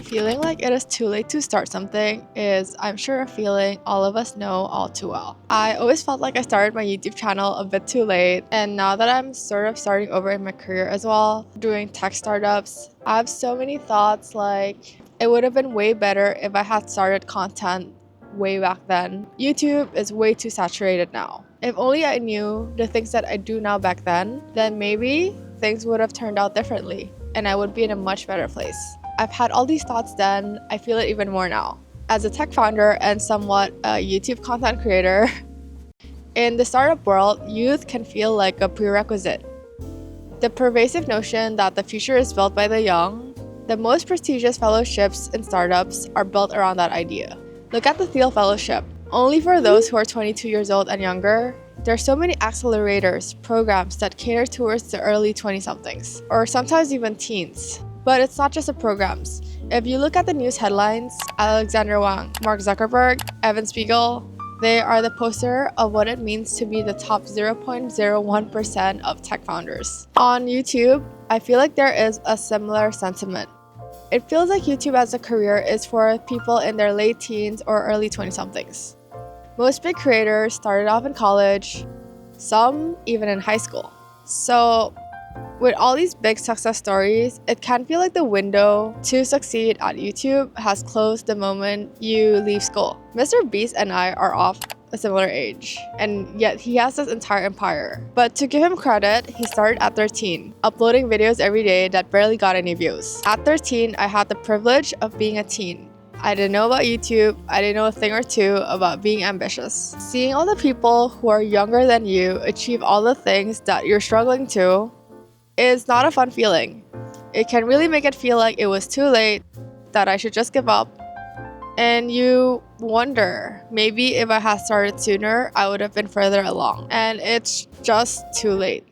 Feeling like it is too late to start something is, I'm sure, a feeling all of us know all too well. I always felt like I started my YouTube channel a bit too late, and now that I'm sort of starting over in my career as well, doing tech startups, I have so many thoughts like it would have been way better if I had started content way back then. YouTube is way too saturated now. If only I knew the things that I do now back then maybe things would have turned out differently and I would be in a much better place. I've had all these thoughts then, I feel it even more now. As a tech founder and somewhat a YouTube content creator, in the startup world, youth can feel like a prerequisite. The pervasive notion that the future is built by the young, the most prestigious fellowships in startups are built around that idea. Look at the Thiel Fellowship. Only for those who are 22 years old and younger, there are so many accelerators, programs that cater towards the early 20-somethings, or sometimes even teens. But it's not just the programs. If you look at the news headlines, Alexander Wang, Mark Zuckerberg, Evan Spiegel, they are the poster of what it means to be the top 0.01% of tech founders. On YouTube, I feel like there is a similar sentiment. It feels like YouTube as a career is for people in their late teens or early 20-somethings. Most big creators started off in college, some even in high school. So, with all these big success stories, it can feel like the window to succeed at YouTube has closed the moment you leave school. Mr. Beast and I are off a similar age, and yet he has this entire empire. But to give him credit, he started at 13, uploading videos every day that barely got any views. At 13, I had the privilege of being a teen. I didn't know about YouTube, I didn't know a thing or two about being ambitious. Seeing all the people who are younger than you achieve all the things that you're struggling to is not a fun feeling. It can really make it feel like it was too late, that I should just give up. And you wonder, maybe if I had started sooner, I would have been further along. And it's just too late.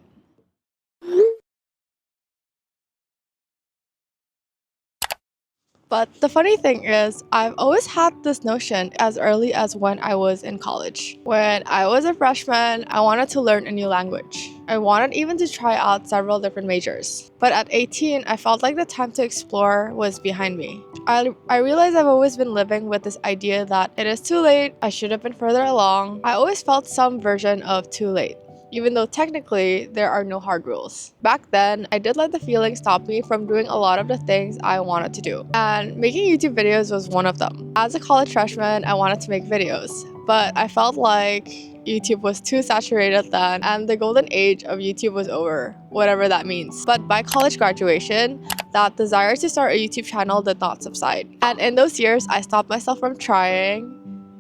But the funny thing is, I've always had this notion as early as when I was in college. When I was a freshman, I wanted to learn a new language. I wanted even to try out several different majors. But at 18, I felt like the time to explore was behind me. I realized I've always been living with this idea that it is too late, I should have been further along. I always felt some version of too late, even though technically there are no hard rules. Back then, I did let the feeling stop me from doing a lot of the things I wanted to do, and making YouTube videos was one of them. As a college freshman, I wanted to make videos, but I felt like YouTube was too saturated then, and the golden age of YouTube was over, whatever that means. But by college graduation, that desire to start a YouTube channel did not subside. And in those years, I stopped myself from trying,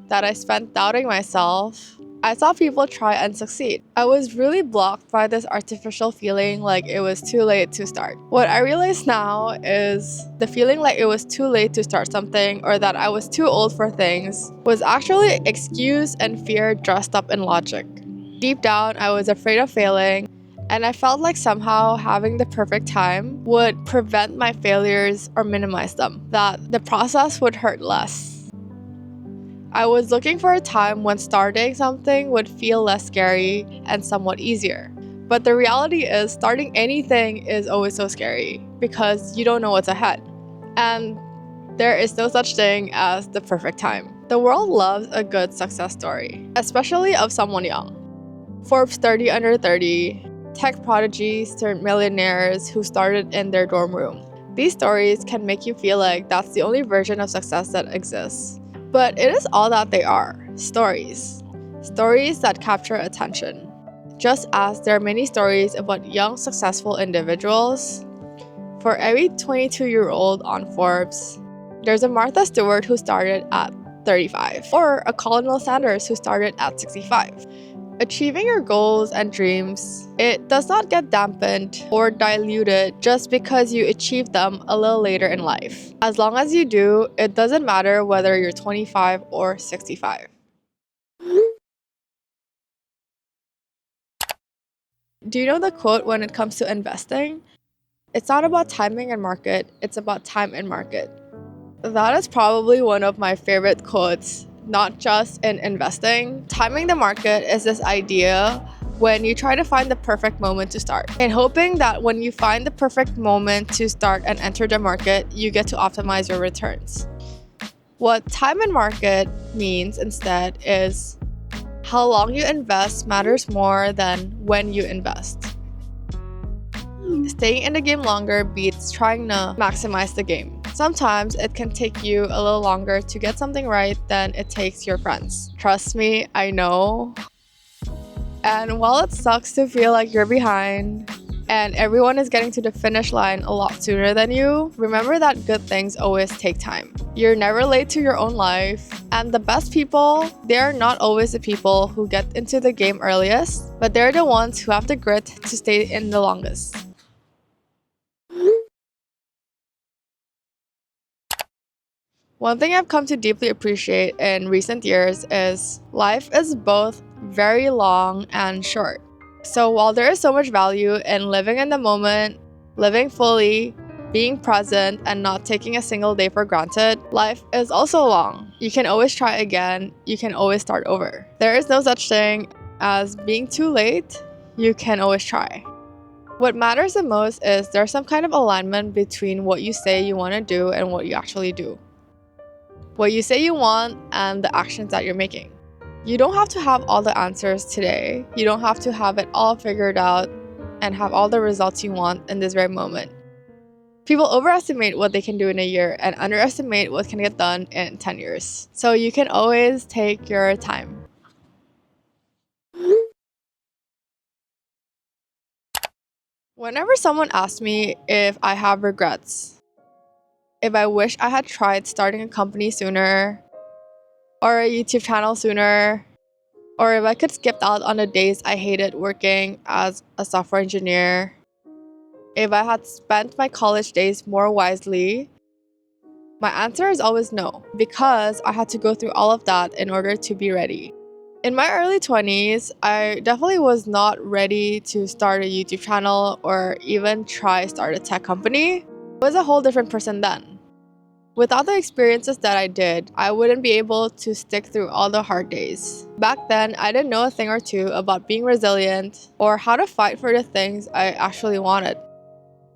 that I spent doubting myself. I saw people try and succeed. I was really blocked by this artificial feeling like it was too late to start. What I realize now is the feeling like it was too late to start something or that I was too old for things was actually excuse and fear dressed up in logic. Deep down, I was afraid of failing, and I felt like somehow having the perfect time would prevent my failures or minimize them, that the process would hurt less. I was looking for a time when starting something would feel less scary and somewhat easier. But the reality is, starting anything is always so scary because you don't know what's ahead. And there is no such thing as the perfect time. The world loves a good success story, especially of someone young. Forbes 30 under 30, tech prodigies turned millionaires who started in their dorm room. These stories can make you feel like that's the only version of success that exists. But it is all that they are, stories. Stories that capture attention. Just as there are many stories about young, successful individuals, for every 22-year-old on Forbes, there's a Martha Stewart who started at 35, or a Colonel Sanders who started at 65. Achieving your goals and dreams, it does not get dampened or diluted just because you achieve them a little later in life. As long as you do, it doesn't matter whether you're 25 or 65. Do you know the quote when it comes to investing? It's not about timing and market, it's about time and market. That is probably one of my favorite quotes, not just in investing. Timing the market is this idea when you try to find the perfect moment to start, and hoping that when you find the perfect moment to start and enter the market, you get to optimize your returns. What time in market means instead is how long you invest matters more than when you invest. Staying in the game longer beats trying to maximize the game. Sometimes it can take you a little longer to get something right than it takes your friends. Trust me, I know. And while it sucks to feel like you're behind and everyone is getting to the finish line a lot sooner than you, remember that good things always take time. You're never late to your own life, and the best people, they're not always the people who get into the game earliest, but they're the ones who have the grit to stay in the longest. One thing I've come to deeply appreciate in recent years is life is both very long and short. So while there is so much value in living in the moment, living fully, being present, and not taking a single day for granted, life is also long. You can always try again, you can always start over. There is no such thing as being too late, you can always try. What matters the most is there's some kind of alignment between what you say you want to do and what you actually do. What you say you want and the actions that you're making. You don't have to have all the answers today. You don't have to have it all figured out and have all the results you want in this very moment. People overestimate what they can do in a year and underestimate what can get done in 10 years. So you can always take your time. Whenever someone asks me if I have regrets, if I wish I had tried starting a company sooner, or a YouTube channel sooner, or if I could skip out on the days I hated working as a software engineer, if I had spent my college days more wisely, my answer is always no, because I had to go through all of that in order to be ready. In my early 20s, I definitely was not ready to start a YouTube channel or even try start a tech company. I was a whole different person then. Without the experiences that I did, I wouldn't be able to stick through all the hard days. Back then, I didn't know a thing or two about being resilient or how to fight for the things I actually wanted,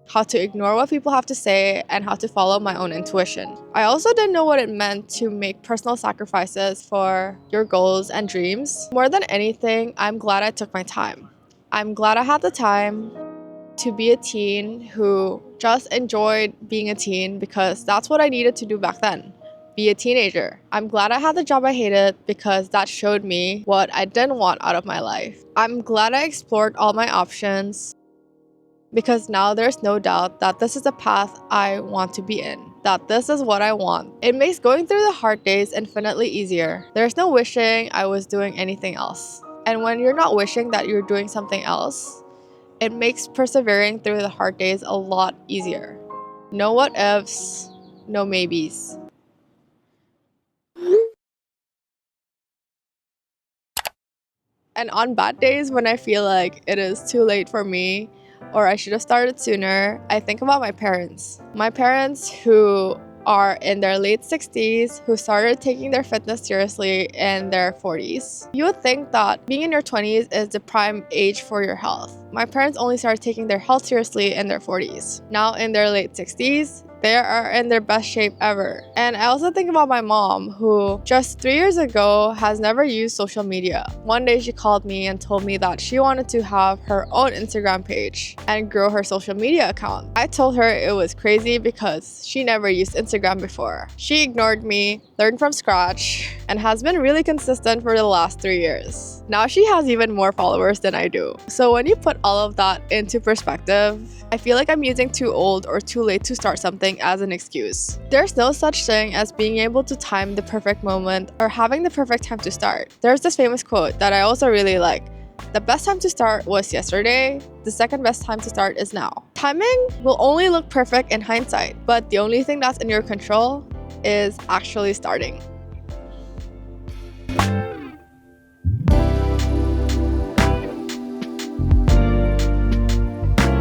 how to ignore what people have to say, and how to follow my own intuition. I also didn't know what it meant to make personal sacrifices for your goals and dreams. More than anything, I'm glad I took my time. I'm glad I had the time to be a teen who just enjoyed being a teen because that's what I needed to do back then. Be a teenager. I'm glad I had the job I hated because that showed me what I didn't want out of my life. I'm glad I explored all my options because now there's no doubt that this is the path I want to be in, that this is what I want. It makes going through the hard days infinitely easier. There's no wishing I was doing anything else. And when you're not wishing that you're doing something else, it makes persevering through the hard days a lot easier. No what ifs, no maybes. And on bad days when I feel like it is too late for me or I should have started sooner, I think about my parents. My parents who are in their late 60s, who started taking their fitness seriously in their 40s. You would think that being in your 20s is the prime age for your health. My parents only started taking their health seriously in their 40s. Now in their late 60s, they are in their best shape ever. And I also think about my mom, who just 3 years ago has never used social media. One day she called me and told me that she wanted to have her own Instagram page and grow her social media account. I told her it was crazy because she never used Instagram before. She ignored me, learned from scratch, and has been really consistent for the last 3 years. Now she has even more followers than I do. So when you put all of that into perspective, I feel like I'm using too old or too late to start something as an excuse. There's no such thing as being able to time the perfect moment or having the perfect time to start. There's this famous quote that I also really like. The best time to start was yesterday. The second best time to start is now. Timing will only look perfect in hindsight, but the only thing that's in your control is actually starting.